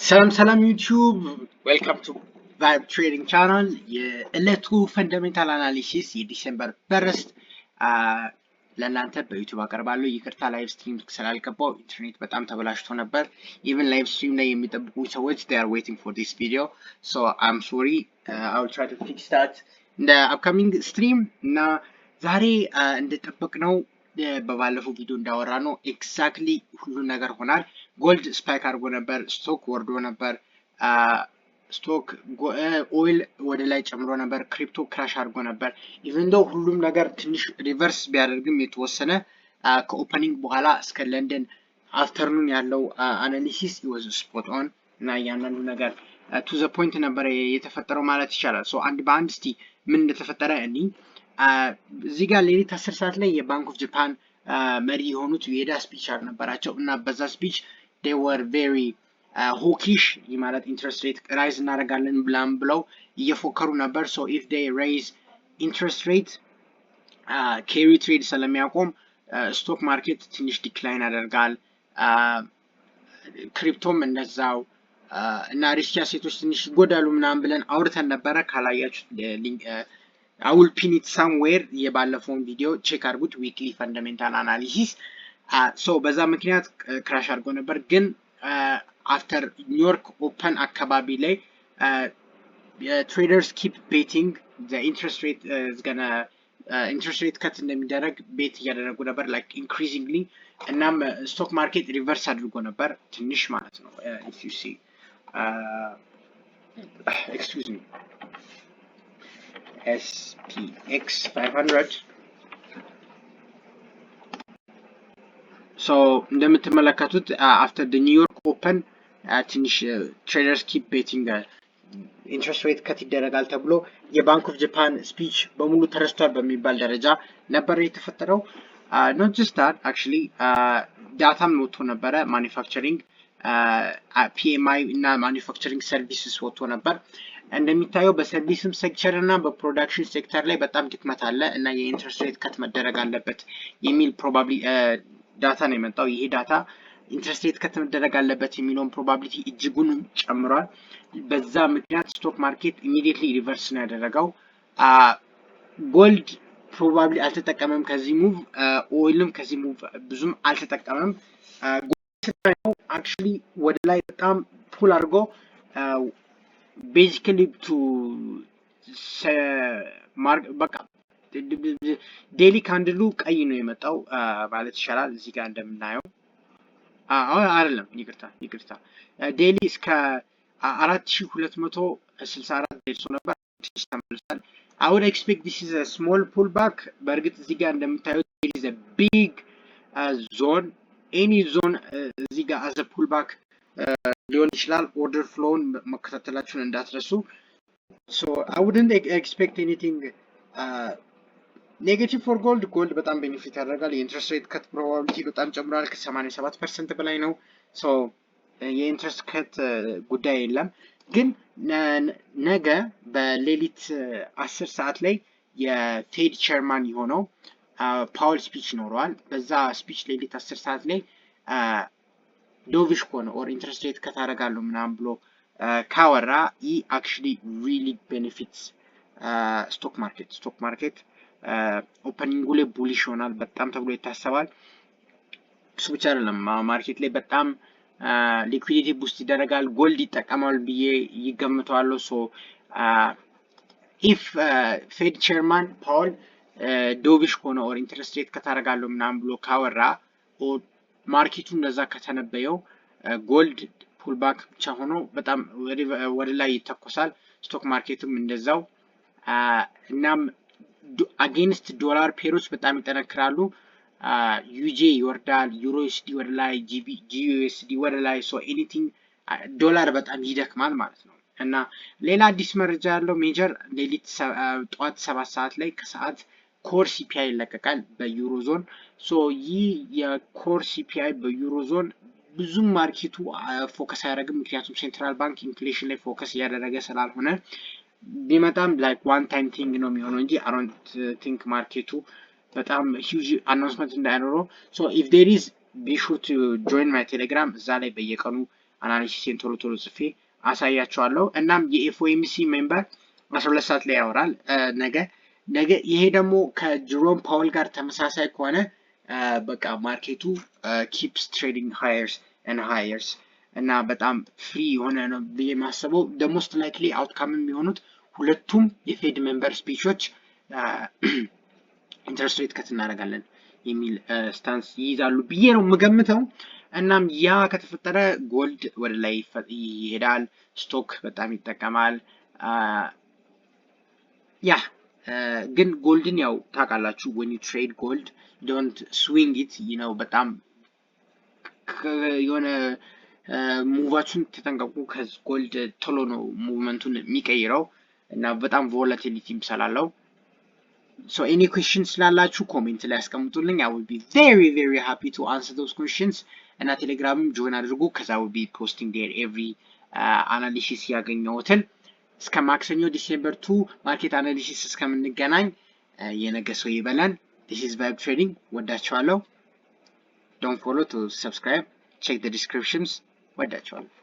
ሰላም ዩቲዩብ ዌልካም ቱ ቫይብ ትሬዲንግ ቻናል። የዕለቱ ፈንዳሜንታል አናሊሲስ የዲሴምበር ፈርስት ለእናንተ በዩቲዩብ አቀርባለሁ። ይቅርታ ላይቭ ስትሪም ስላልገባው ኢንተርኔት በጣም ተበላሽቶ ነበር። ኢቨን ላይቭ ስትሪም ላይ የሚጠብቁ ሰዎች they are waiting for this video, so I'm sorry. I will try to fix that in the upcoming stream. እና ዛሬ እንደጠበቅነው በባለፈው ቪዲዮ እንዳወራ ነው ኤግዛክትሊ ሁሉ ነገር ሆናል። ጎልድ ስፓይክ አድርጎ ነበር፣ ስቶክ ወርዶ ነበር፣ ስቶክ ኦይል ወደ ላይ ጨምሮ ነበር፣ ክሪፕቶ ክራሽ አድርጎ ነበር። ኢቨን ዶ ሁሉም ነገር ትንሽ ሪቨርስ ቢያደርግም የተወሰነ ከኦፐኒንግ በኋላ እስከ ለንደን አፍተርኑን ያለው አናሊሲስ was spot on እና እያንዳንዱ ነገር ቱ ዘ ፖይንት ነበር የተፈጠረው ማለት ይቻላል። ሶ አንድ በአንድ እስቲ ምን እንደተፈጠረ እኒ እዚህ ጋር ሌሊት 10 ሰዓት ላይ የባንክ ኦፍ ጃፓን መሪ የሆኑት የሄዳ ስፒች ነበራቸው እና በዛ ስፒች they were very hawkish ማለት ኢንትረስት ሬት ራይዝ እናደርጋለን ብለው እየፎከሩ ነበር። so if they raise interest rate carry trade ስለሚያቆም ስቶክ ማርኬት ትንሽ ዲክላይን ያደርጋል፣ ክሪፕቶም እንደዛው እና ሪስክ አሴቶች ትንሽ ይጎዳሉ ምናምን ብለን አውርተን ነበረ። ካላያችሁ I will pin it somewhere የባለፈውን ቪዲዮ ቼክ አድርጉት፣ ዊክሊ ፈንዳሜንታል አናሊሲስ። ሶ በዛ ምክንያት ክራሽ አድርጎ ነበር። ግን አፍተር ኒውዮርክ ኦፐን አካባቢ ላይ ትሬደርስ ኪፕ ቤቲንግ ኢንትረስት ሬት ገና ኢንትረስት ሬት ከት እንደሚደረግ ቤት እያደረጉ ነበር ላይክ ኢንክሪዚንግሊ። እናም ስቶክ ማርኬት ሪቨርስ አድርጎ ነበር ትንሽ ማለት ነው። if you see excuse me SPX 500 so እንደምትመለከቱት after the New York Open ትንሽ traders keep betting ኢንትረስት ሬት ከት ይደረጋል ተብሎ የባንክ ኦፍ ጃፓን ስፒች በሙሉ ተረስቷል በሚባል ደረጃ ነበር የተፈጠረው። not just that actually ዳታም ወጥቶ ነበረ። ማኒፋክቸሪንግ PMI እና ማኒፋክቸሪንግ ሰርቪስስ ወጥቶ ነበር። እንደሚታየው በሰርቪስም ሴክተር እና በፕሮዳክሽን ሴክተር ላይ በጣም ድክመት አለ እና የኢንትረስት ሬት ከት መደረግ አለበት የሚል ፕሮባብሊ ዳታ ነው የመጣው። ይሄ ዳታ ኢንትረስት ሬት ከት መደረግ አለበት የሚለውን ፕሮባቢሊቲ እጅጉን ጨምሯል። በዛ ምክንያት ስቶክ ማርኬት ኢሚዲየትሊ ሪቨርስ ነው ያደረገው። ጎልድ ፕሮባብሊ አልተጠቀመም ከዚህ ሙቭ፣ ኦይልም ከዚህ ሙቭ ብዙም አልተጠቀመም። ጎልድ አክቹሊ ወደ ላይ በጣም ፑል አድርጎ basically to በቃ ዴሊ ካንድሉ ቀይ ነው የመጣው ማለት ይቻላል። እዚህ ጋር እንደምናየው አይደለም፣ ይቅርታ ዴሊ እስከ 4264 ደርሶ ነበር፣ ተመልሷል። I would expect this is a small pullback። በእርግጥ እዚህ ጋር እንደምታዩት there is a big zone, any zone እዚህ ጋር as a pullback ሊሆን ይችላል። ኦርደር ፍሎውን መከታተላችሁን እንዳትረሱ። so I wouldn't expect anything negative for gold። ጎልድ በጣም ቤኔፊት ያደርጋል። የኢንትረስት ሬት ከት ፕሮባቢሊቲ በጣም ጨምሯል፣ ከ87% በላይ ነው። so የኢንትረስት ከት ጉዳይ የለም። ግን ነገ በሌሊት 10 ሰዓት ላይ የፌድ ቸርማን የሆነው ፓውል ስፒች ይኖረዋል። በዛ ስፒች ሌሊት 10 ሰዓት ላይ ዶቪሽ ከሆነ ኦር ኢንትረስት ሬት ከታረጋለሁ ምናምን ብሎ ካወራ ኢ አክቹሊ ሪሊ ቤኔፊትስ ስቶክ ማርኬት ኦፐኒንጉ ላይ ቡሊሽ ይሆናል በጣም ተብሎ ይታሰባል። እሱ ብቻ አይደለም፣ ማርኬት ላይ በጣም ሊኩዊዲቲ ቡስት ይደረጋል። ጎልድ ይጠቀማል ብዬ ይገምተዋለሁ። ሶ ኢፍ ፌድ ቼርማን ፓውል ዶቪሽ ከሆነ ኦር ኢንትረስት ሬት ከታረጋለሁ ምናምን ብሎ ካወራ ኦር ማርኬቱ እንደዛ ከተነበየው ጎልድ ፑልባክ ብቻ ሆኖ በጣም ወደ ላይ ይተኮሳል። ስቶክ ማርኬትም እንደዛው። እናም አጌንስት ዶላር ፔሮች በጣም ይጠነክራሉ። ዩጄ ይወርዳል፣ ዩሮኤስዲ ወደ ላይ፣ ጂዩኤስዲ ወደ ላይ። ሶ ኤኒቲንግ ዶላር በጣም ይደክማል ማለት ነው። እና ሌላ አዲስ መረጃ ያለው ሜጀር ሌሊት ጠዋት 7 ሰዓት ላይ ከሰዓት ኮር ሲፒአይ ይለቀቃል በዩሮዞን። ሶ ይህ የኮር ሲፒአይ በዩሮዞን ብዙም ማርኬቱ ፎከስ አያደርግም፣ ምክንያቱም ሴንትራል ባንክ ኢንፍሌሽን ላይ ፎከስ እያደረገ ስላልሆነ ቢመጣም ላይክ ዋን ታይም ቲንግ ነው የሚሆነው እንጂ አይ ዶንት ቲንክ ማርኬቱ በጣም ሂውጅ አናውንስመንት እንዳይኖረው። ሶ ኢፍ ዴር ኢዝ ቢ ሹር ቱ ጆይን ማይ ቴሌግራም። እዛ ላይ በየቀኑ አናሊሲስን ቶሎ ጽፌ አሳያችኋለሁ። እናም የኤፍኦኤምሲ ሜምበር 12 ሰዓት ላይ ያወራል ነገ ይሄ ደግሞ ከጀሮም ፓውል ጋር ተመሳሳይ ከሆነ በቃ ማርኬቱ ኪፕስ ትሬዲንግ ሃየርስ ኤንድ ሃየርስ እና በጣም ፍሪ የሆነ ነው ብዬ የማስበው ሞስት ላይክሊ አውትካም የሚሆኑት ሁለቱም የፌድ ሜምበር ስፒቾች ኢንትረስት ሬት ከት እናደርጋለን የሚል ስታንስ ይይዛሉ ብዬ ነው የምገምተው። እናም ያ ከተፈጠረ ጎልድ ወደ ላይ ይሄዳል፣ ስቶክ በጣም ይጠቀማል። ያ ግን ጎልድን ያው ታውቃላችሁ when you trade gold don't swing it በጣም የሆነ ሙቫችሁን ተጠንቀቁ። ከጎልድ ቶሎ ነው ሙቭመንቱን የሚቀይረው እና በጣም ቮላቲሊቲም ስላለው so any questions ስላላችሁ ኮሜንት ላይ አስቀምጡልኝ። I will be very happy to answer those questions እና ቴሌግራምም ጆይን አድርጉ። ከዛ will be posting there every analysis ያገኘሁትን እስከ ማክሰኞ ዲሴምበር 2 ማርኬት አናሊሲስ እስከምንገናኝ የነገ ሰው ይበላል። this is vibe trading ወዳችኋለሁ። don't forget to subscribe, check the descriptions ወዳችኋለሁ።